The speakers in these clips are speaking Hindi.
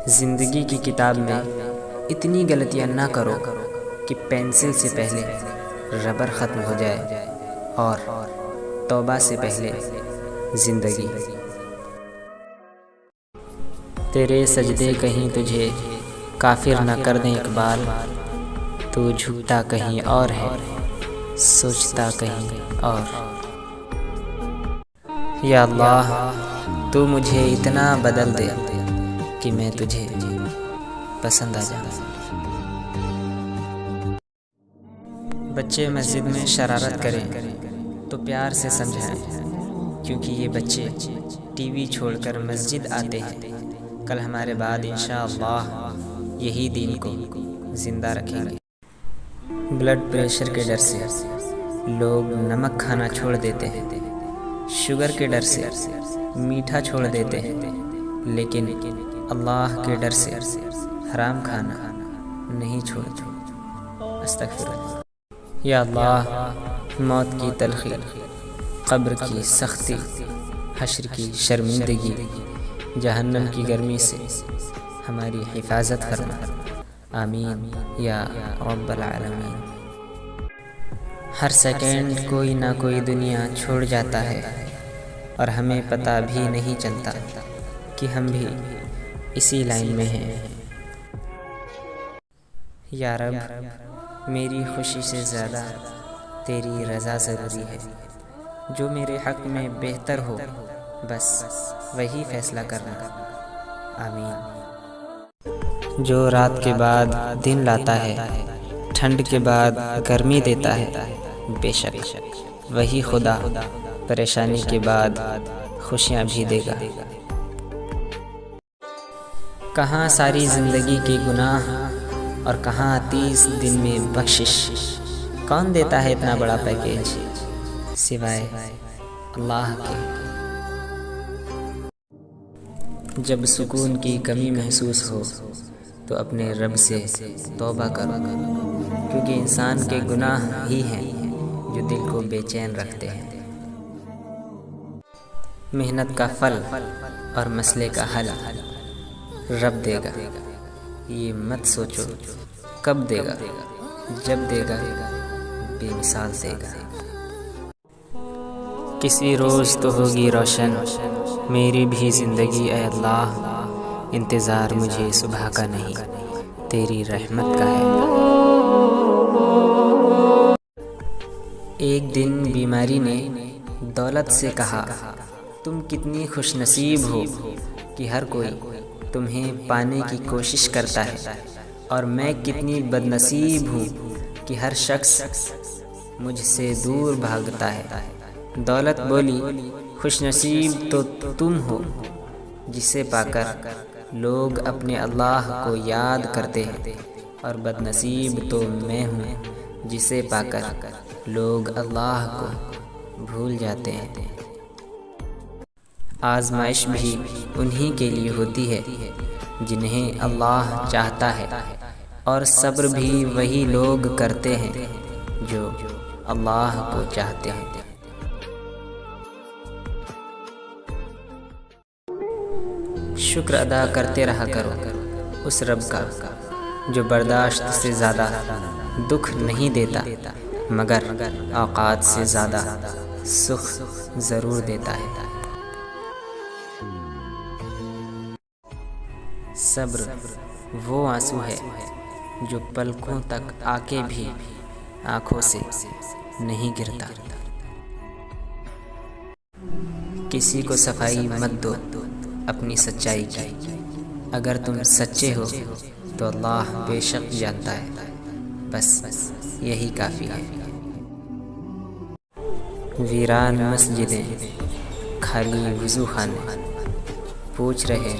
ज़िंदगी की किताब में इतनी गलतियाँ ना करो कि पेंसिल से पहले रबर ख़त्म हो जाए और तौबा से पहले ज़िंदगी। तेरे सजदे कहीं तुझे काफिर न कर दें इकबाल, तू झुकता कहीं और है, सोचता कहीं और। या अल्लाह, तू मुझे इतना बदल दे कि मैं तुझे पसंद आ जाऊं। बच्चे मस्जिद में शरारत करें तो प्यार से समझाएं, क्योंकि ये बच्चे टीवी छोड़कर मस्जिद आते हैं। कल हमारे बाद इंशाअल्लाह यही दीन को ज़िंदा रखेंगे। ब्लड प्रेशर के डर से लोग नमक खाना छोड़ देते हैं, शुगर के डर से मीठा छोड़ देते हैं, लेकिन अल्लाह के डर से हराम खाना नहीं छोड़ते। अस्तगफिरुल्लाह। या अल्लाह, मौत की तलखी, कब्र की सख्ती, हश्र की शर्मिंदगी, जहन्नम की गर्मी से हमारी हिफाजत फरमा। आमीन या रब्बल आलमीन। हर सेकंड कोई ना कोई दुनिया छोड़ जाता है और हमें पता भी नहीं चलता कि हम भी इसी लाइन में हैं। या रब, मेरी खुशी से ज़्यादा तेरी रज़ा ज़रूरी है। जो मेरे हक़ में बेहतर हो बस वही फ़ैसला करना। आमीन। जो रात के बाद दिन लाता है, ठंड के बाद गर्मी देता है, बेशक वही खुदा परेशानी के बाद खुशियाँ भी देगा। कहाँ सारी ज़िंदगी के गुनाह और कहाँ 30 दिन में बख्शिश। कौन देता है इतना बड़ा पैकेज सिवाय अल्लाह के। जब सुकून की कमी महसूस हो तो अपने रब से तौबा करो, क्योंकि इंसान के गुनाह ही हैं जो दिल को बेचैन रखते हैं। मेहनत का फल और मसले का हल रब देगा, ये मत सोचो कब देगा, जब देगा बेमिसाल देगा। किसी रोज़ तो होगी रोशन मेरी भी ज़िंदगी, ऐ अल्लाह इंतज़ार मुझे सुबह का नहीं, तेरी रहमत का है। एक दिन बीमारी ने दौलत से कहा, तुम कितनी खुशनसीब हो कि हर कोई तुम्हें पाने की कोशिश करता है, और मैं कितनी बदनसीब हूँ कि हर शख्स मुझसे दूर भागता है। दौलत बोली, खुशनसीब तो तुम हो जिसे पाकर लोग अपने अल्लाह को याद करते हैं, और बदनसीब तो मैं हूँ जिसे पाकर लोग अल्लाह को भूल जाते हैं। आजमाइश भी उन्हीं के लिए होती है जिन्हें अल्लाह चाहता है, और सब्र भी वही लोग करते हैं जो अल्लाह को चाहते हैं। शुक्र अदा करते रहा करो उस रब का जो बर्दाश्त से ज़्यादा दुख नहीं देता, मगर औकात से ज़्यादा सुख ज़रूर देता है। सब्र वो आंसू है जो पलकों तक आके भी आँखों से नहीं गिरता। किसी को सफाई मत दो अपनी सच्चाई की, अगर तुम सच्चे हो तो अल्लाह बेशक जानता है, बस यही काफ़ी है। वीरान मस्जिदें, खाली वज़ू खाने, पूछ रहे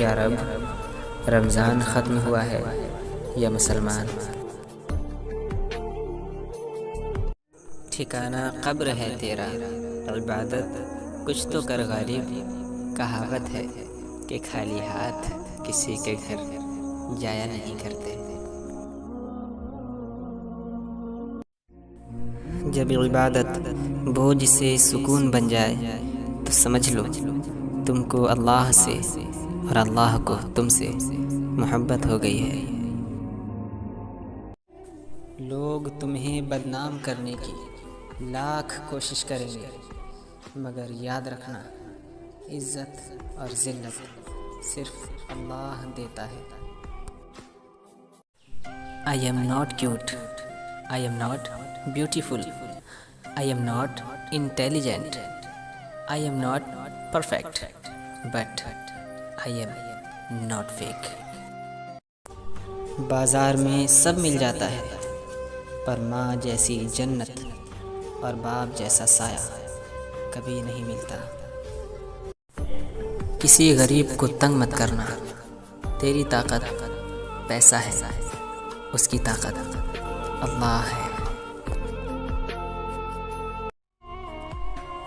या रब, रमज़ान ख़त्म हुआ है या मुसलमान। ठिकाना कब्र है तेरा, इबादत कुछ तो कर गालिब। कहावत है कि खाली हाथ किसी के घर जाया नहीं करते। जब इबादत बोझ से सुकून बन जाए तो समझ लो तुमको अल्लाह से और अल्लाह को तुमसे मोहब्बत हो गई है। लोग तुम्हें बदनाम करने की लाख कोशिश करेंगे, मगर याद रखना, इज़्ज़त और ज़िल्लत सिर्फ अल्लाह देता है। I am not cute, I am not beautiful, I am not intelligent, I am not perfect, but I am not fake। बाज़ार में सब मिल जाता है, पर माँ जैसी जन्नत और बाप जैसा साया कभी नहीं मिलता। किसी गरीब को तंग मत करना, तेरी ताकत पैसा है, उसकी ताकत अल्लाह है।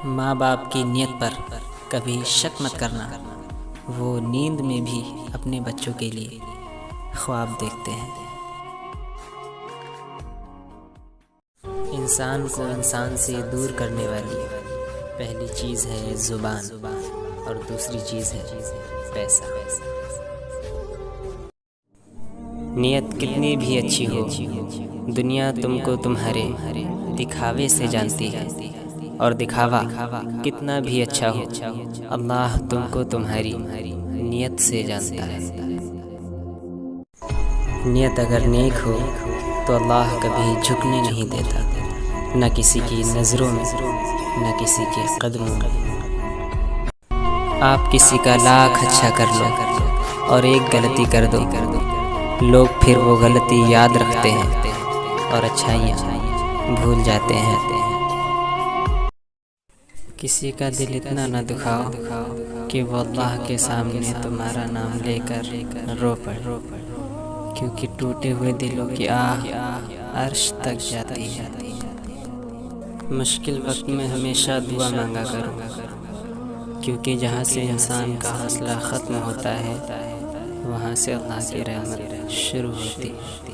माँ बाप की नियत पर कभी शक मत करना, वो नींद में भी अपने बच्चों के लिए ख्वाब देखते हैं। इंसान को इंसान से दूर करने वाली पहली चीज़ है ज़ुबान और दूसरी चीज़ है पैसा। नियत कितनी भी अच्छी हो, दुनिया तुमको तुम्हारे दिखावे से जानती है, और दिखावा कितना भी अच्छा हो, अल्लाह तुमको तुम्हारी नियत से जानता है। नियत अगर नेक हो तो अल्लाह कभी झुकने नहीं देता, न किसी की नज़रों में न किसी के कदमों में। आप किसी का लाख अच्छा कर लो और एक गलती कर दो, लोग फिर वो गलती याद रखते हैं और अच्छाइयाँ भूल जाते हैं। किसी का दिल इतना न दुखाओ कि वो अल्लाह के सामने तुम्हारा नाम लेकर रो पड़े, क्योंकि टूटे हुए दिलों की आह अर्श तक जाती है। मुश्किल वक्त में हमेशा दुआ मांगा करो, क्योंकि जहाँ से इंसान का हौसला ख़त्म होता है, वहाँ से अल्लाह की रहमत शुरू होती है।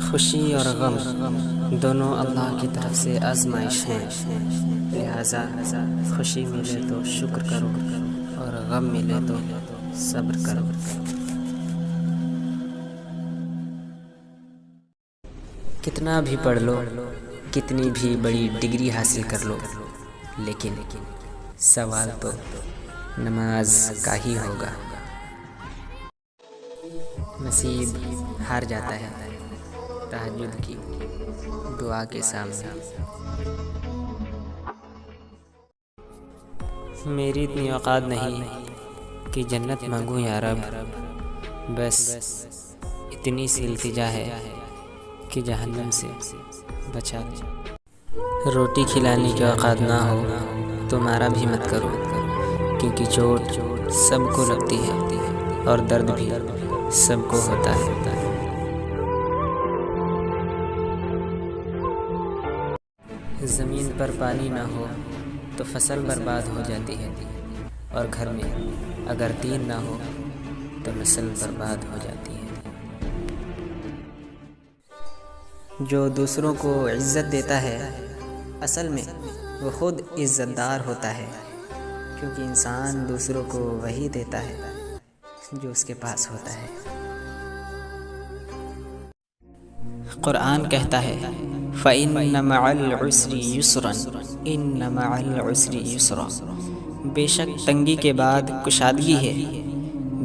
खुशी और गम दोनों अल्लाह की तरफ से आजमाइश हैं, लिहाजा खुशी मिले तो शुक्र करो और गम मिले तो सब्र करो। कितना भी पढ़ लो, कितनी भी बड़ी डिग्री हासिल कर लो, लेकिन सवाल तो नमाज का ही होगा। नसीब हार जाता है तहज्जुद की दुआ के सामने। मेरी इतनी औकात नहीं कि जन्नत मांगूं या रब, बस इतनी सी इल्तिजा है कि जहन्नम से बचा दे। रोटी खिलाने की औकात ना हो तो मारा भी मत करो, क्योंकि चोट सबको लगती है और दर्द भी सबको होता है। ज़मीन पर पानी ना हो तो फसल बर्बाद हो जाती है, और घर में अगर दीन ना हो तो नस्ल बर्बाद हो जाती है। जो दूसरों को इज़्ज़त देता है, असल में वो खुद इज़्ज़तदार होता है, क्योंकि इंसान दूसरों को वही देता है जो उसके पास होता है। कुरान कहता है, फ़इन्न मअल उस्रि युस्रन इन्न मअल उस्रि युस्रा। बेशक तंगी के बाद कुशादगी है,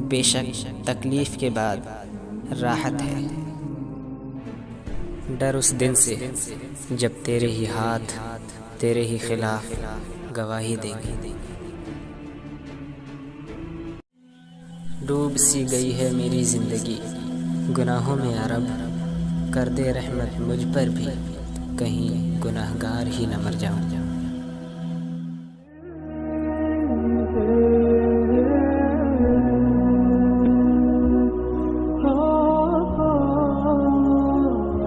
बेशक तकलीफ़ के बाद राहत है। डर उस दिन से जब तेरे ही हाथ तेरे ही खिलाफ गवाही देंगे। डूब सी गई है मेरी ज़िंदगी गुनाहों में या रब, कर दे रहमत मुझ पर भी, कहीं गुनाहगार ही न मर जाऊं।